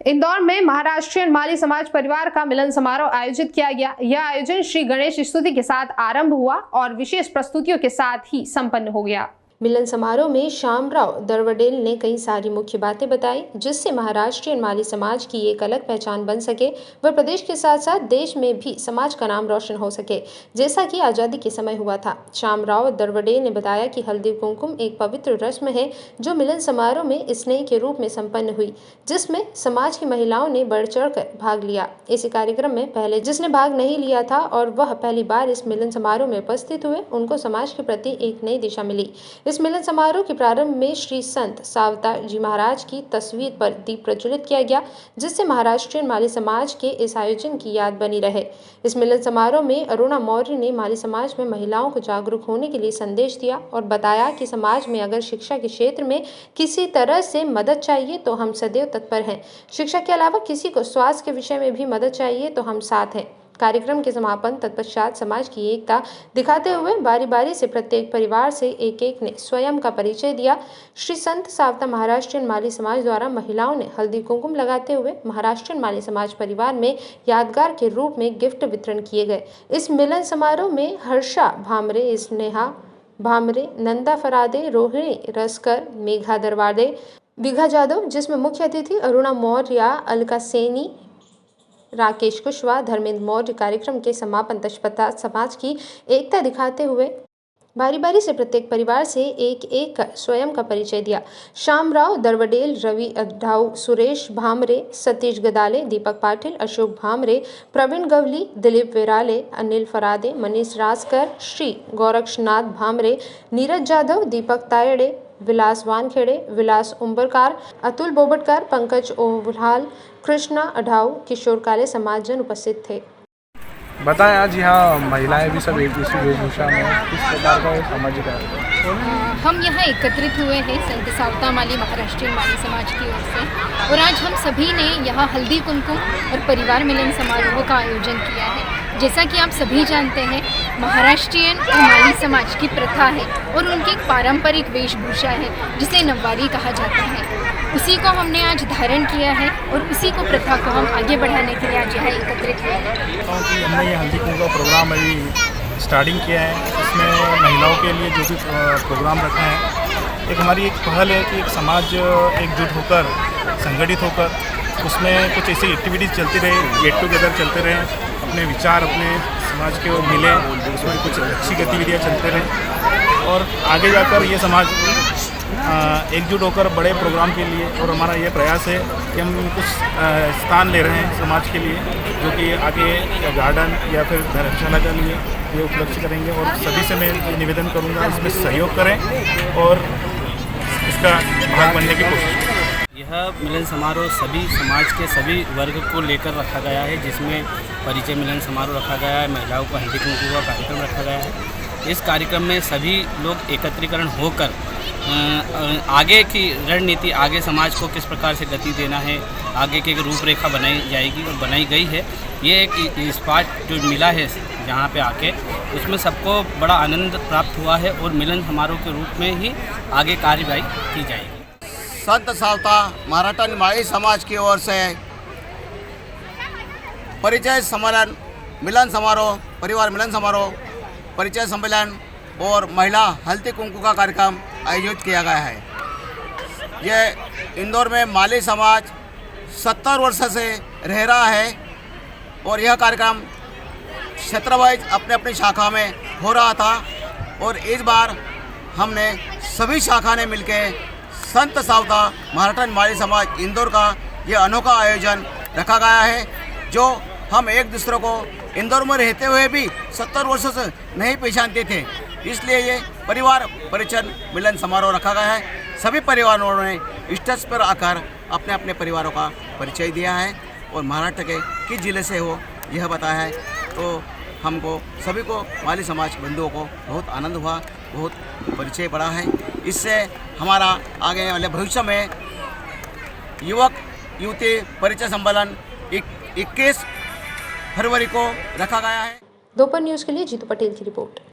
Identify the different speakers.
Speaker 1: इंदौर में महाराष्ट्रीयन माली समाज परिवार का मिलन समारोह आयोजित किया गया। यह आयोजन श्री गणेश स्तुति के साथ आरंभ हुआ और विशेष प्रस्तुतियों के साथ ही संपन्न हो गया। मिलन समारोह में श्यामराव दरवडेल ने कई सारी मुख्य बातें बताई, जिससे महाराष्ट्रीयन माली समाज की एक अलग पहचान बन सके व प्रदेश के साथ साथ देश में भी समाज का नाम रोशन हो सके, जैसा कि आज़ादी के समय हुआ था। श्यामराव दरवडेल ने बताया कि हल्दी कुमकुम एक पवित्र रस्म है जो मिलन समारोह में स्नेह के रूप में संपन्न हुई, जिसमें समाज की महिलाओं ने बढ़ चढ़ कर भाग लिया। इस कार्यक्रम में पहले जिसने भाग नहीं लिया था और वह पहली बार इस मिलन समारोह में उपस्थित हुए, उनको समाज के प्रति एक नई दिशा मिली। इस मिलन समारोह के प्रारंभ में श्री संत सावता जी महाराज की तस्वीर पर दीप प्रज्वलित किया गया, जिससे महाराष्ट्रीयन माली समाज के इस आयोजन की याद बनी रहे। इस मिलन समारोह में अरुणा मौर्य ने माली समाज में महिलाओं को जागरूक होने के लिए संदेश दिया और बताया कि समाज में अगर शिक्षा के क्षेत्र में किसी तरह से मदद चाहिए तो हम सदैव तत्पर हैं। शिक्षा के अलावा किसी को स्वास्थ्य के विषय में भी मदद चाहिए तो हम साथ हैं। कार्यक्रम के समापन तत्पश्चात समाज की एकता दिखाते हुए बारी बारी से प्रत्येक परिवार से एक ने स्वयं का परिचय दिया। श्री संत सावता महाराष्ट्रीयन माली समाज द्वारा महिलाओं ने हल्दी कुमकुम लगाते हुए महाराष्ट्रीयन माली समाज परिवार में यादगार के रूप में गिफ्ट वितरण किए गए। इस मिलन समारोह में हर्षा भामरे, स्नेहा भामरे, नंदा फरादे, रोहिणी रसकर, मेघा दरवादे, विघा जादव, जिसमें मुख्य अतिथि अरुणा मौर्य, अलका सेनी, राकेश कुशवाहा, धर्मेंद्र मौर्य कार्यक्रम के समापन तत्पश्चात समाज की एकता दिखाते हुए बारी बारी से प्रत्येक परिवार से एक कर स्वयं का परिचय दिया। श्यामराव दरवडेल, रवि अड्ढाऊ, सुरेश भामरे, सतीश गदाले, दीपक पाटिल, अशोक भामरे, प्रवीण गवली, दिलीप वेराले, अनिल फरादे, मनीष राजकर, श्री गोरक्षनाथ भामरे, नीरज जाधव, दीपक तायड़े, विलास वानखेड़े, विलास उम्बरकार, अतुल बोबटकर, पंकज ओवलाल, कृष्णा अढाऊ, किशोर काले समाजजन उपस्थित थे।
Speaker 2: बताएं, आज यहाँ महिलाएं भी सब एक दूसरी वेशभूषा में किस प्रकार का सामाजिक कार्यक्रम?
Speaker 3: हम यहाँ एकत्रित हुए हैं संत सावता माली महाराष्ट्रीयन माली समाज की ओर से, और आज हम सभी ने यहाँ हल्दी कुमकुम और परिवार मिलन समारोह का आयोजन किया है। जैसा कि आप सभी जानते हैं, महाराष्ट्रीयन और माली समाज की प्रथा है और उनकी एक पारंपरिक वेशभूषा है जिसे नववारी कहा जाता है। उसी को हमने आज धारण किया है और उसी को प्रथा को हम आगे बढ़ाने के लिए आज यहाँ एकत्रित हुए हैं।
Speaker 2: हमने ये हल्दी कुमकुम का प्रोग्राम अभी स्टार्टिंग किया है। इसमें महिलाओं के लिए जो भी प्रोग्राम रखा है, एक हमारी एक पहल है कि एक समाज एकजुट होकर, संगठित होकर, उसमें कुछ ऐसी एक्टिविटीज़ चलती रहे, गेट टुगेदर चलते रहे, अपने विचार अपने समाज के ओर मिले, उसमें कुछ अच्छी गतिविधियाँ चलते रहें और आगे जाकर ये समाज एकजुट होकर बड़े प्रोग्राम के लिए, और हमारा ये प्रयास है कि हम कुछ स्थान ले रहे हैं समाज के लिए, जो कि आगे या गार्डन या फिर धर्मशाला के लिए ये उपलब्ध करेंगे। और सभी से मैं ये निवेदन करूँगा, इसमें सहयोग करें और इसका भाग बनने की कोशिश करें।
Speaker 4: यह मिलन समारोह सभी समाज के सभी वर्ग को लेकर रखा गया है, जिसमें परिचय मिलन समारोह रखा गया है, महिलाओं का हल्दी कुमकुम का कार्यक्रम रखा गया है। इस कार्यक्रम में सभी लोग एकत्रीकरण होकर आगे की रणनीति, आगे समाज को किस प्रकार से गति देना है, आगे की एक रूपरेखा बनाई जाएगी और बनाई गई है। ये एक स्पॉट जो मिला है जहाँ पे आके, उसमें सबको बड़ा आनंद प्राप्त हुआ है और मिलन समारोह के रूप में ही आगे कार्यवाही की जाएगी।
Speaker 5: संत सावता महाराष्ट्रीयन माली समाज की ओर से परिचय सम्मेलन, मिलन समारोह, परिवार मिलन समारोह, परिचय सम्मेलन और महिला हल्दी कुमकुम का कार्यक्रम आयोजित किया गया है। ये इंदौर में माली समाज 70 वर्ष से रह रहा है और यह कार्यक्रम क्षेत्रवाइज अपने अपनी शाखा में हो रहा था, और इस बार हमने सभी शाखा ने मिलकर संत सावता महाराष्ट्रीयन माली समाज इंदौर का यह अनोखा आयोजन रखा गया है, जो हम एक दूसरे को इंदौर में रहते हुए भी 70 वर्षों से नहीं पहचानते थे। इसलिए ये परिवार परिचय मिलन समारोह रखा गया है। सभी परिवारों ने स्टेज पर आकर अपने अपने परिवारों का परिचय दिया है और महाराष्ट्र के किस जिले से हो यह बताया है। तो हमको सभी को, माली समाज बंधुओं को बहुत आनंद हुआ, बहुत परिचय बढ़ा है। इससे हमारा आगे वाले भविष्य में युवक युवती परिचय सम्मेलन 21 फरवरी को रखा गया है।
Speaker 1: दोपहर न्यूज़ के लिए जीतू पटेल की रिपोर्ट।